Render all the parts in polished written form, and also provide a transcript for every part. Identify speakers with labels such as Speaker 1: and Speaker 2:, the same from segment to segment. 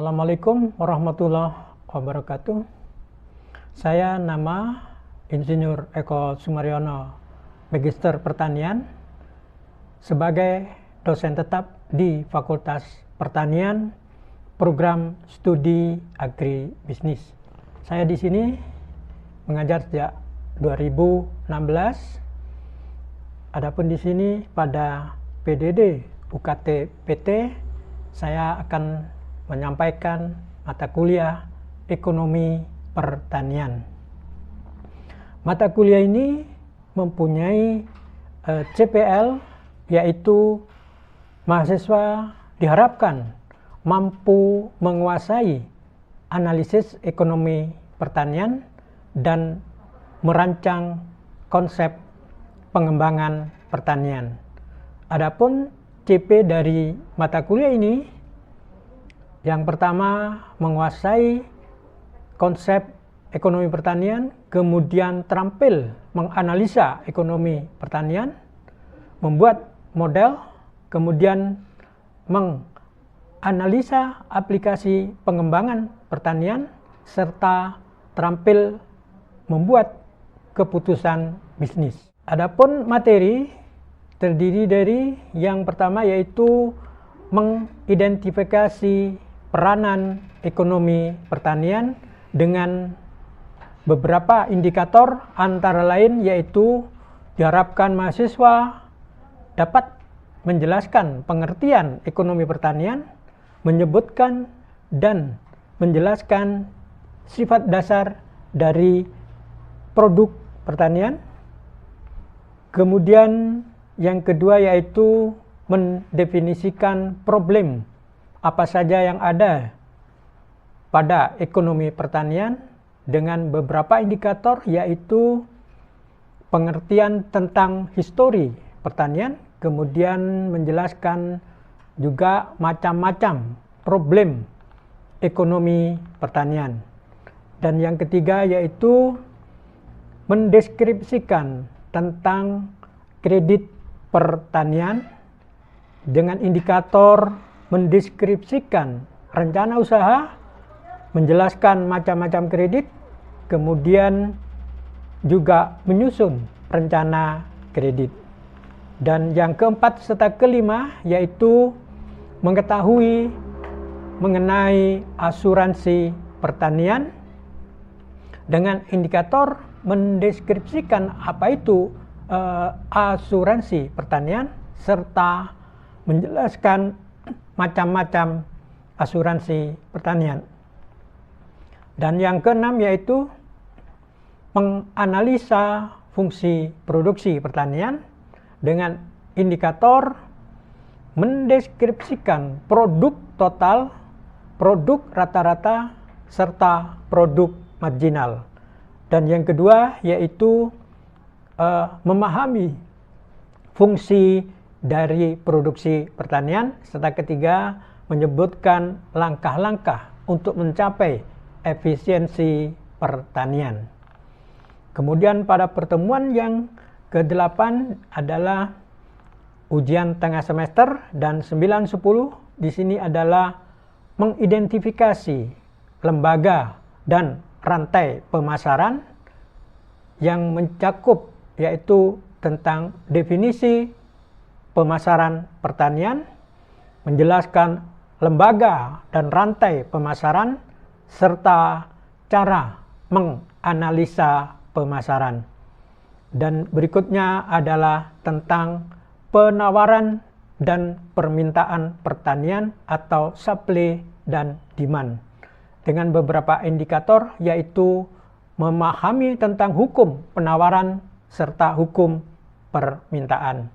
Speaker 1: Assalamualaikum warahmatullahi wabarakatuh. Saya nama Insinyur Eko Sumaryono, Magister Pertanian, sebagai dosen tetap di Fakultas Pertanian, Program Studi Agribisnis. Saya di sini mengajar sejak 2016. Adapun di sini pada PDD UKT PT saya akan menyampaikan mata kuliah Ekonomi Pertanian. Mata kuliah ini mempunyai CPL, yaitu mahasiswa diharapkan mampu menguasai analisis ekonomi pertanian dan merancang konsep pengembangan pertanian. Adapun CP dari mata kuliah ini, yang pertama menguasai konsep ekonomi pertanian, kemudian terampil menganalisa ekonomi pertanian, membuat model, kemudian menganalisa aplikasi pengembangan pertanian, serta terampil membuat keputusan bisnis. Adapun materi terdiri dari yang pertama yaitu mengidentifikasi peranan ekonomi pertanian dengan beberapa indikator, antara lain yaitu diharapkan mahasiswa dapat menjelaskan pengertian ekonomi pertanian, menyebutkan dan menjelaskan sifat dasar dari produk pertanian. Kemudian yang kedua yaitu mendefinisikan problem apa saja yang ada pada ekonomi pertanian dengan beberapa indikator, yaitu pengertian tentang histori pertanian, kemudian menjelaskan juga macam-macam problem ekonomi pertanian. Dan yang ketiga yaitu mendeskripsikan tentang kredit pertanian dengan indikator mendeskripsikan rencana usaha, menjelaskan macam-macam kredit, kemudian juga menyusun rencana kredit. Dan yang keempat serta kelima yaitu mengetahui mengenai asuransi pertanian dengan indikator mendeskripsikan apa itu asuransi pertanian, serta menjelaskan macam-macam asuransi pertanian. Dan yang keenam yaitu menganalisa fungsi produksi pertanian dengan indikator mendeskripsikan produk total, produk rata-rata, serta produk marginal. Dan yang kedua yaitu memahami fungsi dari produksi pertanian, serta ketiga menyebutkan langkah-langkah untuk mencapai efisiensi pertanian. Kemudian pada pertemuan yang ke-8 adalah ujian tengah semester, dan 9-10 di sini adalah mengidentifikasi lembaga dan rantai pemasaran yang mencakup yaitu tentang definisi pemasaran pertanian, menjelaskan lembaga dan rantai pemasaran, serta cara menganalisa pemasaran. Dan berikutnya adalah tentang penawaran dan permintaan pertanian atau supply dan demand, dengan beberapa indikator yaitu memahami tentang hukum penawaran serta hukum permintaan.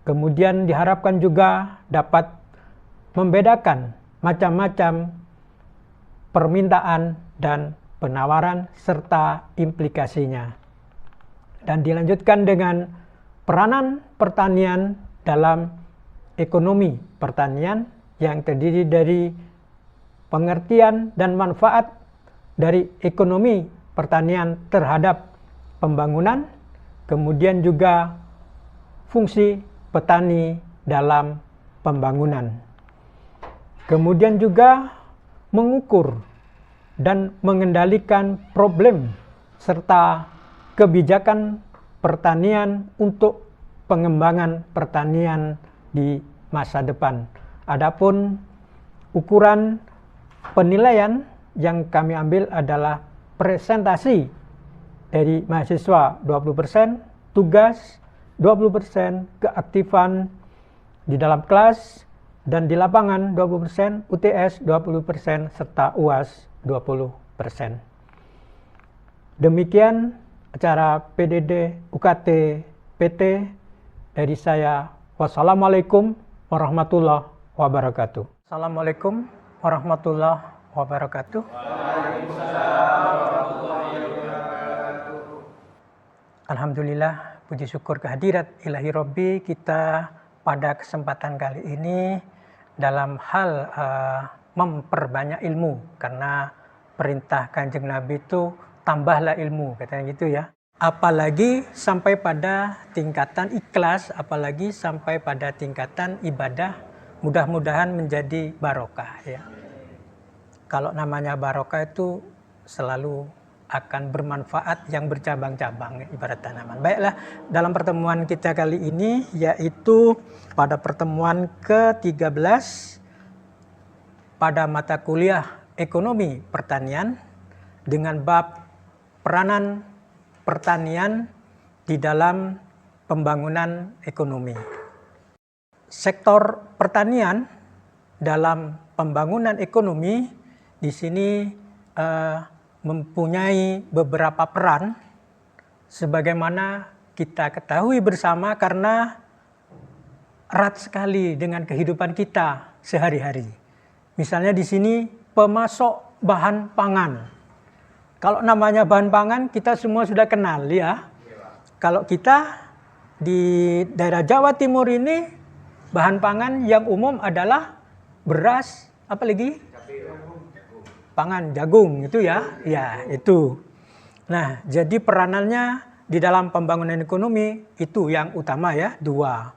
Speaker 1: Kemudian diharapkan juga dapat membedakan macam-macam permintaan dan penawaran serta implikasinya. Dan dilanjutkan dengan peranan pertanian dalam ekonomi pertanian yang terdiri dari pengertian dan manfaat dari ekonomi pertanian terhadap pembangunan, kemudian juga fungsi petani dalam pembangunan. Kemudian juga mengukur dan mengendalikan problem serta kebijakan pertanian untuk pengembangan pertanian di masa depan. Adapun ukuran penilaian yang kami ambil adalah presentasi dari mahasiswa 20%, tugas 20%, keaktifan di dalam kelas dan di lapangan 20%, UTS 20%, serta UAS 20%. Demikian acara PDD UKT PT dari saya. Wassalamualaikum warahmatullahi wabarakatuh. Assalamualaikum warahmatullahi wabarakatuh. Alhamdulillah, puji syukur kehadirat ilahi Rabbi kita pada kesempatan kali ini dalam hal memperbanyak ilmu, karena perintah Kanjeng Nabi itu tambahlah ilmu, katanya gitu ya. Apalagi sampai pada tingkatan ikhlas, apalagi sampai pada tingkatan ibadah, mudah-mudahan menjadi barokah ya. Kalau namanya barokah itu selalu akan bermanfaat yang bercabang-cabang, ibarat tanaman. Baiklah, dalam pertemuan kita kali ini, yaitu pada pertemuan ke-13 pada mata kuliah Ekonomi Pertanian dengan bab peranan pertanian di dalam pembangunan ekonomi. Sektor pertanian dalam pembangunan ekonomi di sini mempunyai beberapa peran sebagaimana kita ketahui bersama karena erat sekali dengan kehidupan kita sehari-hari. Misalnya di sini pemasok bahan pangan. Kalau namanya bahan pangan kita semua sudah kenal ya. Kalau kita di daerah Jawa Timur ini bahan pangan yang umum adalah beras, apa lagi? Pangan, jagung itu ya. Ya, itu. Nah, jadi peranannya di dalam pembangunan ekonomi itu yang utama ya, dua.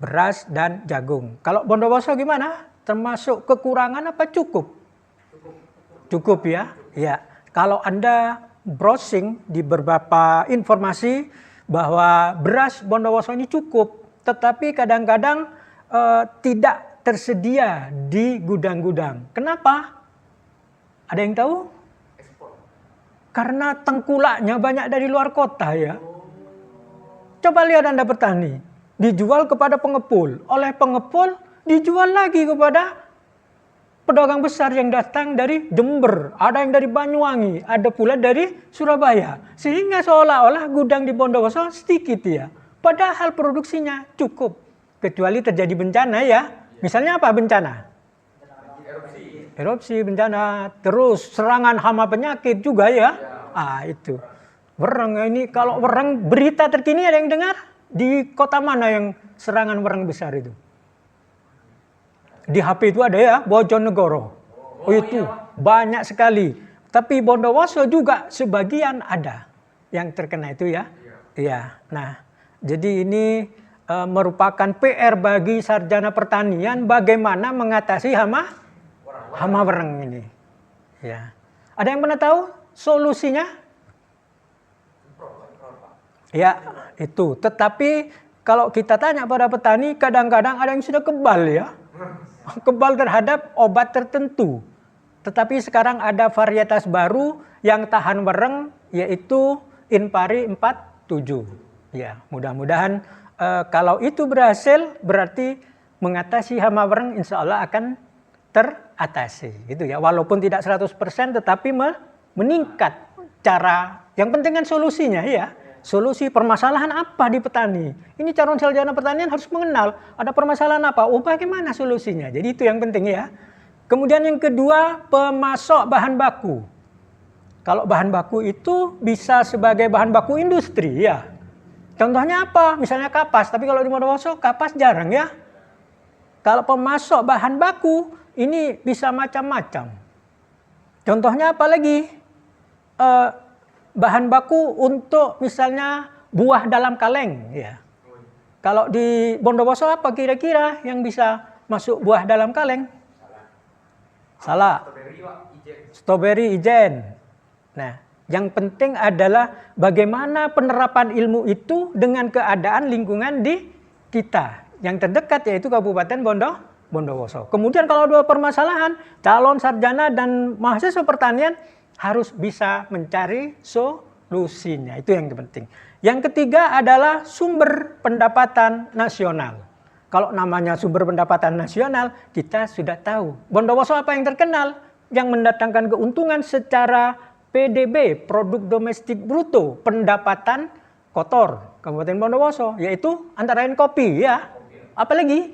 Speaker 1: Beras dan jagung. Kalau Bondowoso gimana? Termasuk kekurangan apa cukup? Cukup ya. Ya. Kalau Anda browsing di beberapa informasi bahwa beras Bondowoso ini cukup, tetapi kadang-kadang tidak tersedia di gudang-gudang. Kenapa? Ada yang tahu? Karena tengkulaknya banyak dari luar kota ya. Coba lihat Anda petani, dijual kepada pengepul, oleh pengepul dijual lagi kepada pedagang besar yang datang dari Jember, ada yang dari Banyuwangi, ada pula dari Surabaya. Sehingga seolah-olah gudang di Bondowoso sedikit ya. Padahal produksinya cukup. Kecuali terjadi bencana ya. Misalnya apa bencana? Erupsi, bencana. Terus serangan hama penyakit juga ya. Itu. Wereng ini, kalau wereng berita terkini ada yang dengar? Di kota mana yang serangan wereng besar itu? Di HP itu ada ya, Bojonegoro. Itu banyak sekali. Tapi Bondowoso juga sebagian ada yang terkena itu ya. Iya. Nah, jadi ini merupakan PR bagi sarjana pertanian bagaimana mengatasi hama wereng ini. Ya. Ada yang pernah tahu solusinya? Ya, itu. Tetapi kalau kita tanya pada petani, kadang-kadang ada yang sudah kebal ya. Kebal terhadap obat tertentu. Tetapi sekarang ada varietas baru yang tahan wereng, yaitu Inpari 47. Ya, mudah-mudahan kalau itu berhasil berarti mengatasi hama wereng insya Allah akan teratasi. Gitu ya. Walaupun tidak 100% tetapi meningkat cara. Yang penting kan solusinya ya. Solusi permasalahan apa di petani? Ini calon sarjana pertanian harus mengenal ada permasalahan apa. Oh, bagaimana solusinya? Jadi itu yang penting ya. Kemudian yang kedua, pemasok bahan baku. Kalau bahan baku itu bisa sebagai bahan baku industri ya. Contohnya apa? Misalnya kapas. Tapi kalau di Bondowoso kapas jarang ya. Kalau pemasok bahan baku ini bisa macam-macam. Contohnya apa lagi? Bahan baku untuk misalnya buah dalam kaleng ya. Kalau di Bondowoso apa kira-kira yang bisa masuk buah dalam kaleng? Salah. Strawberry ijen. Nah, yang penting adalah bagaimana penerapan ilmu itu dengan keadaan lingkungan di kita. Yang terdekat yaitu Kabupaten Bondowoso. Kemudian kalau ada permasalahan, calon sarjana dan mahasiswa pertanian harus bisa mencari solusinya. Itu yang penting. Yang ketiga adalah sumber pendapatan nasional. Kalau namanya sumber pendapatan nasional, kita sudah tahu. Bondowoso apa yang terkenal? Yang mendatangkan keuntungan secara PDB, produk domestik bruto, pendapatan kotor Kabupaten Bondowoso, yaitu antara lain kopi ya. Apalagi?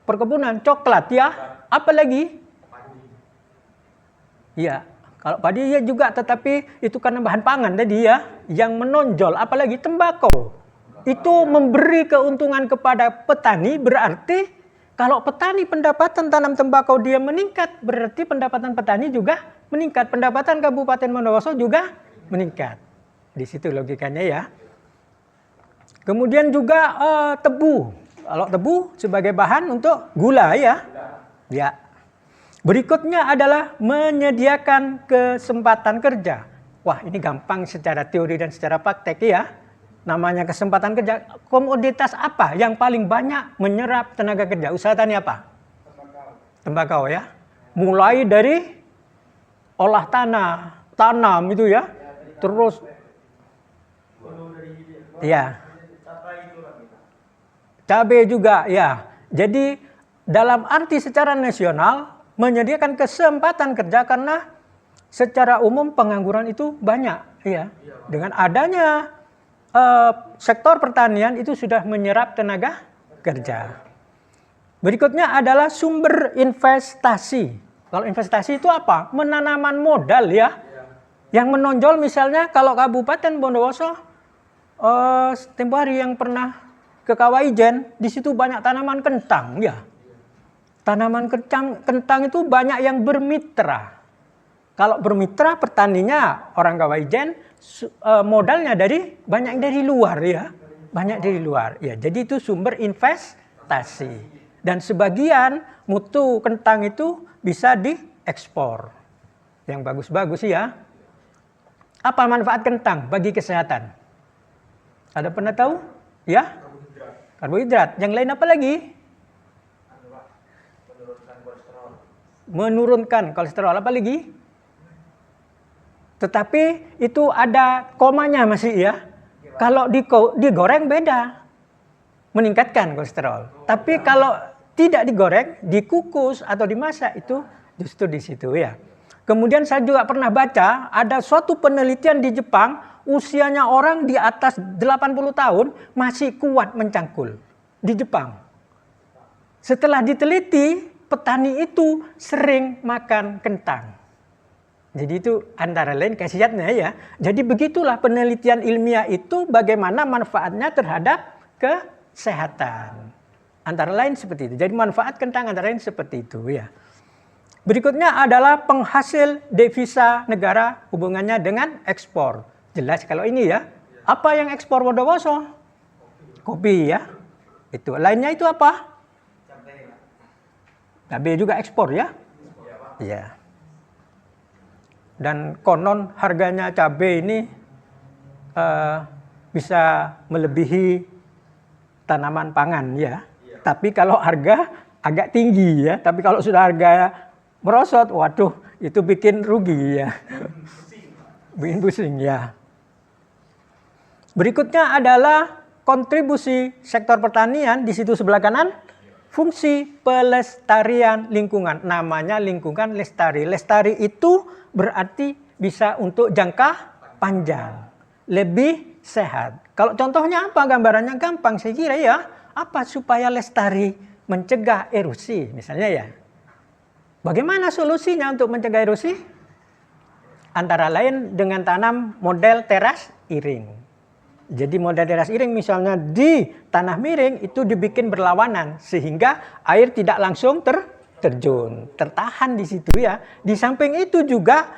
Speaker 1: Perkebunan, coklat ya. Apalagi? Ya, kalau padi ya juga, tetapi itu karena bahan pangan tadi ya. Yang menonjol, apalagi tembakau. Itu memberi keuntungan kepada petani, berarti kalau petani pendapatan tanam tembakau dia meningkat, berarti pendapatan petani juga meningkat. Pendapatan Kabupaten Bondowoso juga meningkat. Di situ logikanya ya. Kemudian juga tebu. Kalau tebu sebagai bahan untuk gula ya. Ya. Berikutnya adalah menyediakan kesempatan kerja. Wah, ini gampang secara teori dan secara praktek ya. Namanya kesempatan kerja, komoditas apa yang paling banyak menyerap tenaga kerja? Usaha tani apa? Tembakau ya. Mulai dari olah tanah, tanam itu ya. Terus ya. Cabai juga ya. Jadi dalam arti secara nasional menyediakan kesempatan kerja karena secara umum pengangguran itu banyak ya. Dengan adanya sektor pertanian itu sudah menyerap tenaga kerja. Berikutnya adalah sumber investasi. Kalau investasi itu apa? Menanaman modal ya. Yang menonjol misalnya kalau Kabupaten Bondowoso, tempo hari yang pernah ke Kawaijen, di situ banyak tanaman kentang ya. Tanaman kentang itu banyak yang bermitra. Kalau bermitra petaninya orang Kawaijen, modalnya banyak dari luar ya, banyak dari luar ya. Jadi itu sumber investasi dan sebagian mutu kentang itu bisa diekspor yang bagus-bagus ya. Apa manfaat kentang bagi kesehatan? Ada pernah tahu? Ya, karbohidrat. Yang lain apa lagi? Menurunkan kolesterol. Apa lagi? Tetapi itu ada komanya masih ya. Kalau digoreng beda. Meningkatkan kolesterol. Tapi kalau tidak digoreng, dikukus atau dimasak itu justru di situ ya. Kemudian saya juga pernah baca ada suatu penelitian di Jepang, usianya orang di atas 80 tahun masih kuat mencangkul di Jepang. Setelah diteliti, petani itu sering makan kentang. Jadi itu antara lain khasiatnya ya. Jadi begitulah penelitian ilmiah itu bagaimana manfaatnya terhadap kesehatan. Antara lain seperti itu. Jadi manfaat kentang antara lain seperti itu ya. Berikutnya adalah penghasil devisa negara hubungannya dengan ekspor. Jelas kalau ini ya. Apa yang ekspor Bondowoso? Kopi ya. Itu. Lainnya itu apa? Cabai juga ekspor ya. Iya. Dan konon harganya cabai ini bisa melebihi tanaman pangan ya. Tapi kalau harga agak tinggi ya. Tapi kalau sudah harga merosot, waduh itu bikin rugi ya. Bikin pusing ya. Berikutnya adalah kontribusi sektor pertanian di situ sebelah kanan. Fungsi pelestarian lingkungan, namanya lingkungan lestari. Lestari itu berarti bisa untuk jangka panjang, lebih sehat. Kalau contohnya apa gambarannya gampang saya kira ya. Apa supaya lestari mencegah erosi misalnya ya. Bagaimana solusinya untuk mencegah erosi? Antara lain dengan tanam model teras iring. Jadi model teras iring misalnya di tanah miring itu dibikin berlawanan sehingga air tidak langsung terjun, tertahan di situ ya. Di samping itu juga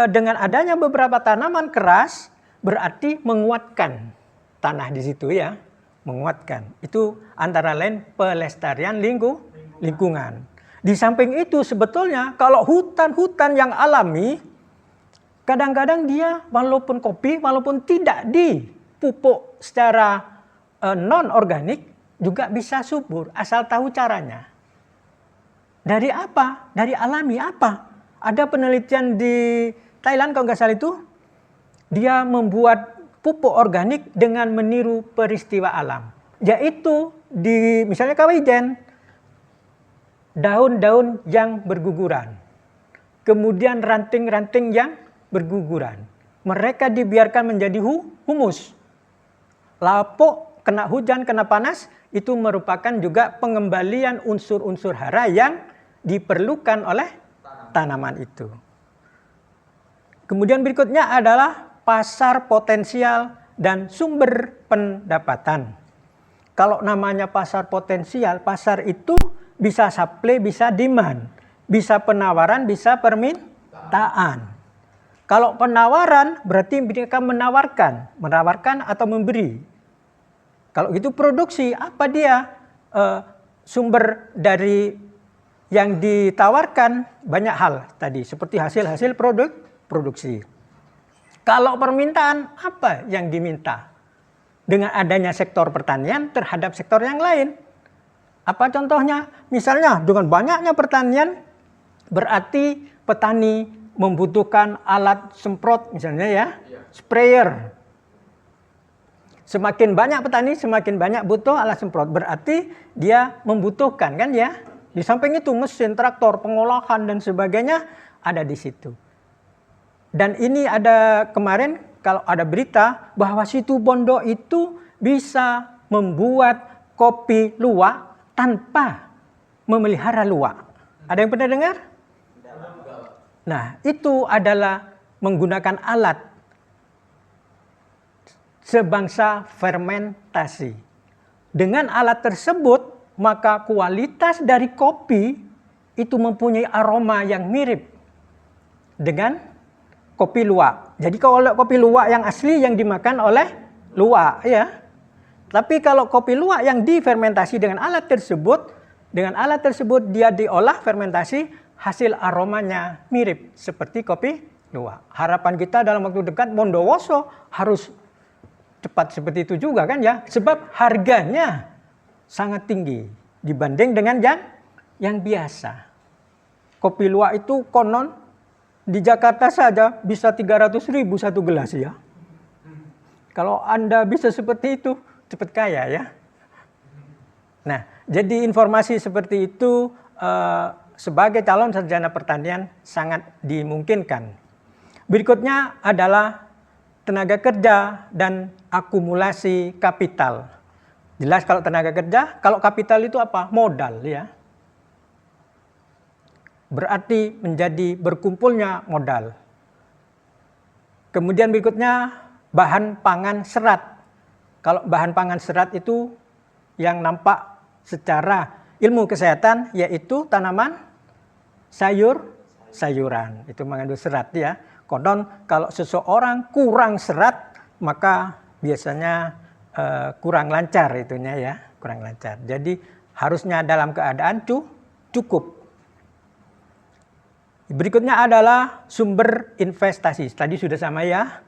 Speaker 1: dengan adanya beberapa tanaman keras berarti menguatkan tanah di situ ya, menguatkan. Itu antara lain pelestarian lingkungan. Di samping itu sebetulnya kalau hutan-hutan yang alami, kadang-kadang dia walaupun kopi, walaupun tidak dipupuk secara non-organik, juga bisa subur, asal tahu caranya. Dari apa? Dari alami apa? Ada penelitian di Thailand kalau nggak salah itu, dia membuat pupuk organik dengan meniru peristiwa alam. Yaitu di misalnya kawijen, daun-daun yang berguguran. Kemudian ranting-ranting yang berguguran. Mereka dibiarkan menjadi humus. Lapuk, kena hujan, kena panas, itu merupakan juga pengembalian unsur-unsur hara yang diperlukan oleh tanaman itu. Kemudian berikutnya adalah pasar potensial dan sumber pendapatan. Kalau namanya pasar potensial, pasar itu bisa supply, bisa demand, bisa penawaran, bisa permintaan. Kalau penawaran berarti mereka menawarkan atau memberi. Kalau gitu produksi, apa dia sumber dari yang ditawarkan? Banyak hal tadi, seperti hasil-hasil produksi. Kalau permintaan, apa yang diminta? Dengan adanya sektor pertanian terhadap sektor yang lain. Apa contohnya? Misalnya dengan banyaknya pertanian, berarti petani membutuhkan alat semprot misalnya ya, sprayer. Semakin banyak petani, semakin banyak butuh alat semprot. Berarti dia membutuhkan kan ya. Di samping itu mesin, traktor, pengolahan dan sebagainya ada di situ. Dan ini ada kemarin kalau ada berita bahwa Situbondo itu bisa membuat kopi luwak tanpa memelihara luwak. Ada yang pernah dengar? Nah, itu adalah menggunakan alat sebangsa fermentasi. Dengan alat tersebut, maka kualitas dari kopi itu mempunyai aroma yang mirip dengan kopi luwak. Jadi kalau kopi luwak yang asli yang dimakan oleh luwak ya. Tapi kalau kopi luwak yang difermentasi dengan alat tersebut dia diolah fermentasi, hasil aromanya mirip seperti kopi luwak. Harapan kita dalam waktu dekat Bondowoso harus cepat seperti itu juga kan ya. Sebab harganya sangat tinggi dibanding dengan yang biasa. Kopi luwak itu konon di Jakarta saja bisa 300.000 satu gelas ya. Kalau Anda bisa seperti itu, cepat kaya ya. Nah, jadi informasi seperti itu sebagai calon sarjana pertanian sangat dimungkinkan. Berikutnya adalah tenaga kerja dan akumulasi kapital. Jelas kalau tenaga kerja, kalau kapital itu apa? Modal ya. Berarti menjadi berkumpulnya modal. Kemudian berikutnya bahan pangan serat. Kalau bahan pangan serat itu yang nampak secara ilmu kesehatan yaitu tanaman sayuran. Itu mengandung serat ya. Konon kalau seseorang kurang serat maka biasanya kurang lancar itunya ya, kurang lancar. Jadi harusnya dalam keadaan cukup. Berikutnya adalah sumber investasi. Tadi sudah sama ya.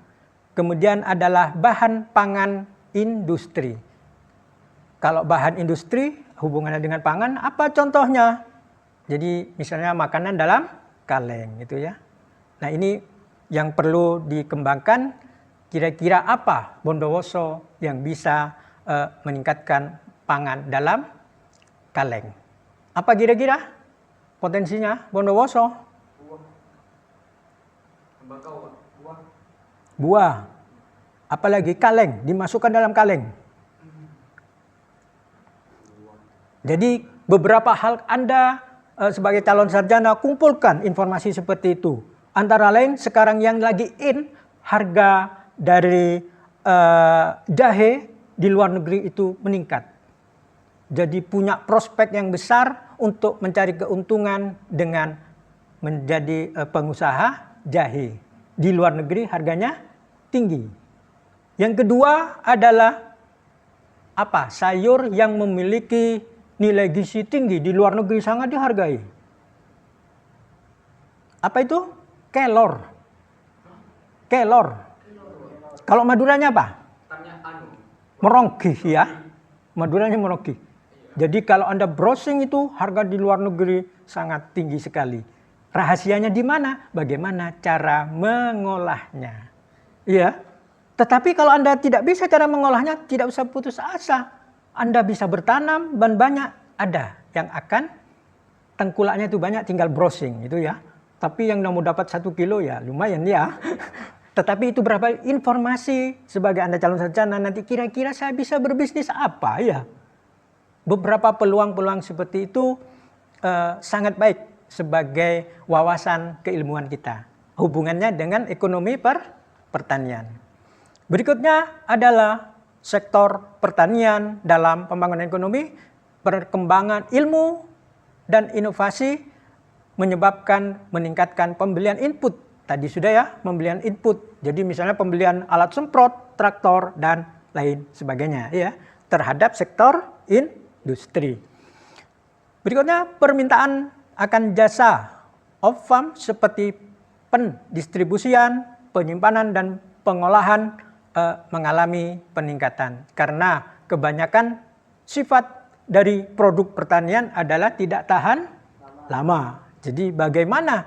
Speaker 1: Kemudian adalah bahan pangan industri. Kalau bahan industri hubungannya dengan pangan, apa contohnya? Jadi misalnya makanan dalam kaleng gitu ya. Nah ini yang perlu dikembangkan, kira-kira apa Bondowoso yang bisa meningkatkan pangan dalam kaleng. Apa kira-kira potensinya Bondowoso? Buah. Apalagi kaleng, dimasukkan dalam kaleng. Jadi beberapa hal Anda sebagai calon sarjana kumpulkan informasi seperti itu. Antara lain sekarang yang lagi harga dari jahe di luar negeri itu meningkat. Jadi punya prospek yang besar untuk mencari keuntungan dengan menjadi pengusaha jahe. Di luar negeri harganya tinggi. Yang kedua adalah apa? Sayur yang memiliki nilai gizi tinggi di luar negeri sangat dihargai. Apa itu? Kelor. Kelor. Kalau Maduranya apa? Merongki ya. Maduranya merongki. Jadi kalau Anda browsing itu harga di luar negeri sangat tinggi sekali. Rahasianya di mana? Bagaimana cara mengolahnya. Iya. Tetapi kalau Anda tidak bisa cara mengolahnya, tidak usah putus asa. Anda bisa bertanam dan banyak ada yang akan tengkulaknya itu banyak, tinggal browsing itu ya. Tapi yang mau dapat 1 kilo ya lumayan ya. Tetapi itu berapa informasi sebagai Anda calon sarjana nanti kira-kira saya bisa berbisnis apa ya. Beberapa peluang-peluang seperti itu sangat baik sebagai wawasan keilmuan kita. Hubungannya dengan ekonomi pertanian. Berikutnya adalah sektor pertanian dalam pembangunan ekonomi, perkembangan ilmu dan inovasi menyebabkan meningkatkan pembelian input. Tadi sudah ya, pembelian input. Jadi misalnya pembelian alat semprot, traktor, dan lain sebagainya ya, terhadap sektor industri. Berikutnya permintaan akan jasa off-farm seperti pendistribusian, penyimpanan, dan pengolahan mengalami peningkatan. Karena kebanyakan sifat dari produk pertanian adalah tidak tahan lama. Jadi bagaimana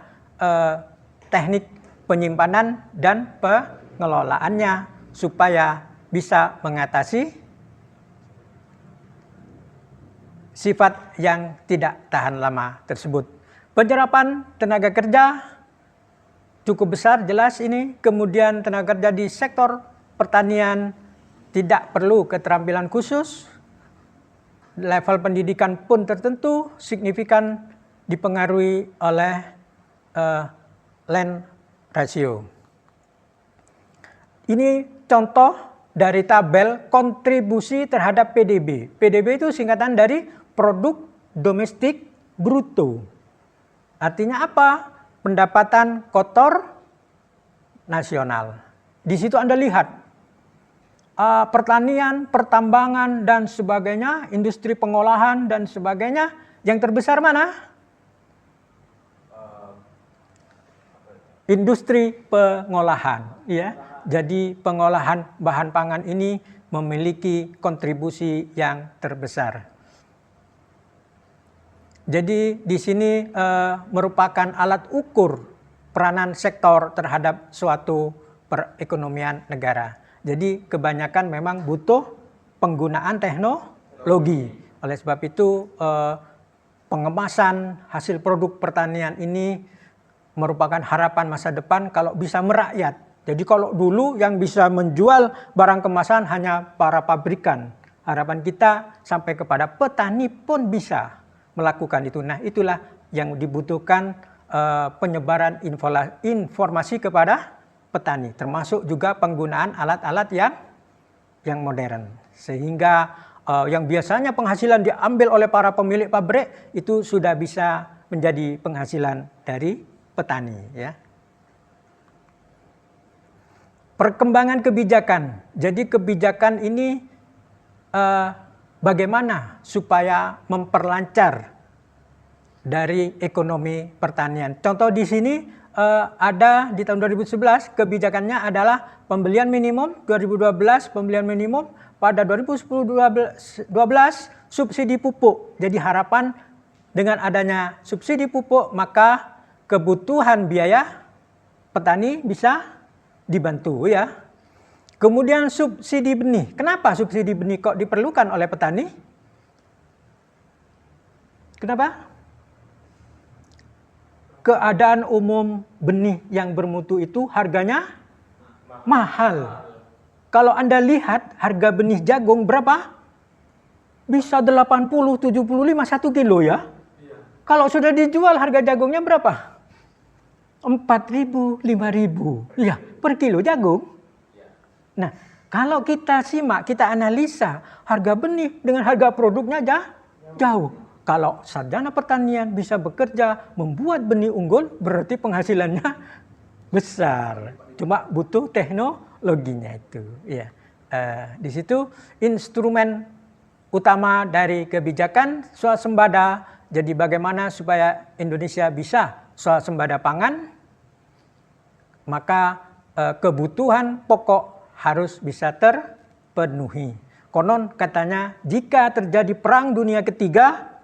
Speaker 1: teknik penyimpanan dan pengelolaannya supaya bisa mengatasi sifat yang tidak tahan lama tersebut. Penyerapan tenaga kerja cukup besar, jelas ini. Kemudian tenaga kerja di sektor pertanian tidak perlu keterampilan khusus. Level pendidikan pun tertentu signifikan dipengaruhi oleh land ratio. Ini contoh dari tabel kontribusi terhadap PDB. PDB itu singkatan dari produk domestik bruto. Artinya apa? Pendapatan kotor nasional. Di situ Anda lihat pertanian, pertambangan dan sebagainya, industri pengolahan dan sebagainya. Yang terbesar mana? Industri pengolahan, ya. Jadi pengolahan bahan pangan ini memiliki kontribusi yang terbesar. Jadi di sini merupakan alat ukur peranan sektor terhadap suatu perekonomian negara. Jadi kebanyakan memang butuh penggunaan teknologi. Oleh sebab itu pengemasan hasil produk pertanian ini merupakan harapan masa depan kalau bisa merakyat. Jadi kalau dulu yang bisa menjual barang kemasan hanya para pabrikan, harapan kita sampai kepada petani pun bisa melakukan itu. Nah, itulah yang dibutuhkan penyebaran informasi kepada petani, termasuk juga penggunaan alat-alat yang modern. Sehingga yang biasanya penghasilan diambil oleh para pemilik pabrik itu sudah bisa menjadi penghasilan dari petani, ya. Perkembangan kebijakan. Jadi kebijakan ini bagaimana supaya memperlancar dari ekonomi pertanian. Contoh di sini ada di tahun 2011 kebijakannya adalah pembelian minimum 2012, pembelian minimum pada 2010-12 subsidi pupuk. Jadi harapan dengan adanya subsidi pupuk maka kebutuhan biaya petani bisa dibantu, ya. Kemudian subsidi benih. Kenapa subsidi benih kok diperlukan oleh petani? Kenapa? Keadaan umum benih yang bermutu itu harganya mahal. Kalau Anda lihat harga benih jagung berapa? Bisa 80, 75, 1 kilo ya. Kalau sudah dijual harga jagungnya berapa? 4.000, 5.000 ya per kilo jagung. Nah, kalau kita simak, kita analisa harga benih dengan harga produknya jauh. Kalau sarjana pertanian bisa bekerja membuat benih unggul, berarti penghasilannya besar. Cuma butuh teknologinya itu. Ya, di situ instrumen utama dari kebijakan swasembada. Jadi bagaimana supaya Indonesia bisa swasembada pangan, maka kebutuhan pokok harus bisa terpenuhi. Konon katanya jika terjadi perang dunia ketiga,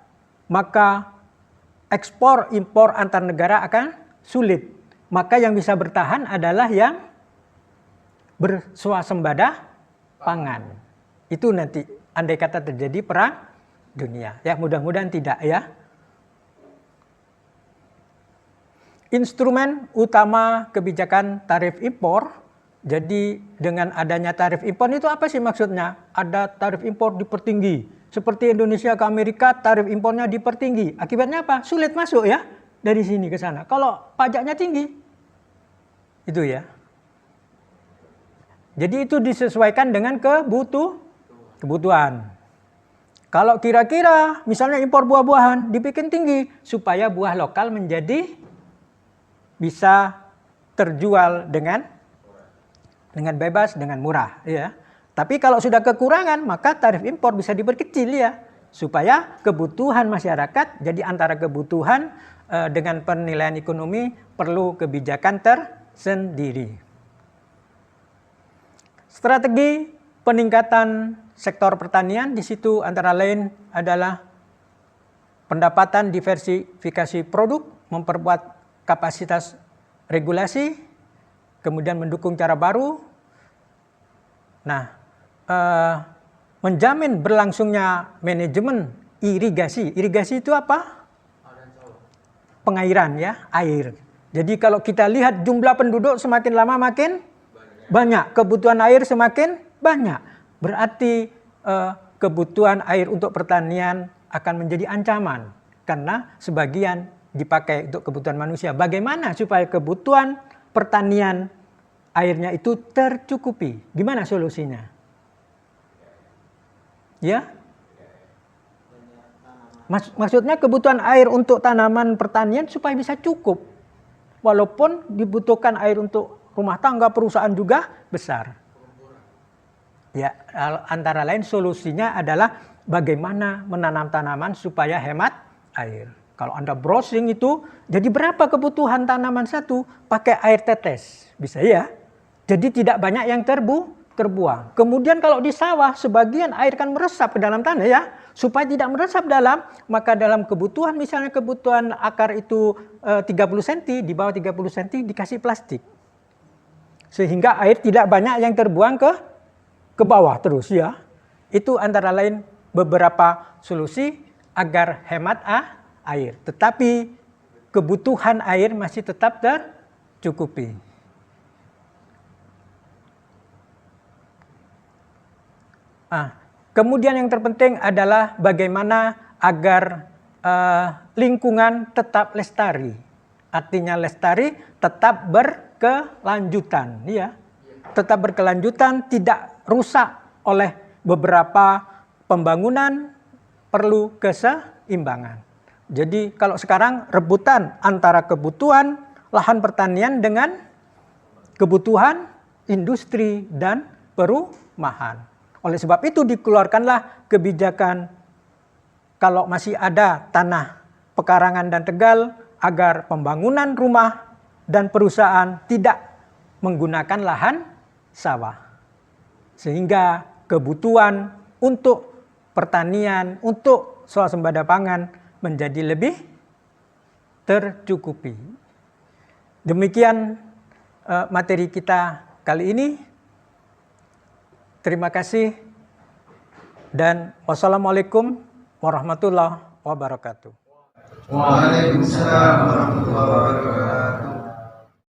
Speaker 1: maka ekspor impor antar negara akan sulit. Maka yang bisa bertahan adalah yang berswasembada pangan. Itu nanti andai kata terjadi perang dunia. Ya, mudah-mudahan tidak ya. Instrumen utama kebijakan tarif impor. Jadi dengan adanya tarif impor itu apa sih maksudnya? Ada tarif impor dipertinggi. Seperti Indonesia ke Amerika, tarif impornya dipertinggi. Akibatnya apa? Sulit masuk ya dari sini ke sana. Kalau pajaknya tinggi. Itu ya. Jadi itu disesuaikan dengan kebutuhan. Kalau kira-kira misalnya impor buah-buahan dibikin tinggi supaya buah lokal menjadi bisa terjual dengan bebas, dengan murah ya. Tapi kalau sudah kekurangan maka tarif impor bisa diperkecil ya, supaya kebutuhan masyarakat, jadi antara kebutuhan dengan penilaian ekonomi perlu kebijakan tersendiri. Strategi peningkatan sektor pertanian di situ antara lain adalah pendapatan diversifikasi produk, memperkuat kapasitas regulasi, kemudian mendukung cara baru. Nah, menjamin berlangsungnya manajemen irigasi. Irigasi itu apa? Pengairan ya, air. Jadi kalau kita lihat jumlah penduduk semakin lama makin banyak, kebutuhan air semakin banyak. Berarti kebutuhan air untuk pertanian akan menjadi ancaman karena sebagian dipakai untuk kebutuhan manusia. Bagaimana supaya kebutuhan pertanian airnya itu tercukupi? Gimana solusinya? Ya? Maksudnya kebutuhan air untuk tanaman pertanian supaya bisa cukup. Walaupun dibutuhkan air untuk rumah tangga, perusahaan juga besar. Ya, antara lain solusinya adalah bagaimana menanam tanaman supaya hemat air. Kalau Anda browsing itu, jadi berapa kebutuhan tanaman satu? Pakai air tetes, bisa ya. Jadi tidak banyak yang terbuang. Kemudian kalau di sawah, sebagian air kan meresap ke dalam tanah ya. Supaya tidak meresap dalam, maka dalam kebutuhan, misalnya kebutuhan akar itu 30 cm, di bawah 30 cm dikasih plastik. Sehingga air tidak banyak yang terbuang ke bawah terus ya. Itu antara lain beberapa solusi agar hemat air. Tetapi kebutuhan air masih tetap tercukupi. Kemudian yang terpenting adalah bagaimana agar lingkungan tetap lestari. Artinya lestari tetap berkelanjutan, ya. Tetap berkelanjutan, tidak rusak oleh beberapa pembangunan, perlu keseimbangan. Jadi kalau sekarang rebutan antara kebutuhan lahan pertanian dengan kebutuhan industri dan perumahan. Oleh sebab itu dikeluarkanlah kebijakan kalau masih ada tanah pekarangan dan tegal agar pembangunan rumah dan perusahaan tidak menggunakan lahan sawah. Sehingga kebutuhan untuk pertanian, untuk swasembada pangan menjadi lebih tercukupi. Demikian materi kita kali ini. Terima kasih dan wassalamualaikum warahmatullahi wabarakatuh.
Speaker 2: Waalaikumsalam warahmatullahi wabarakatuh.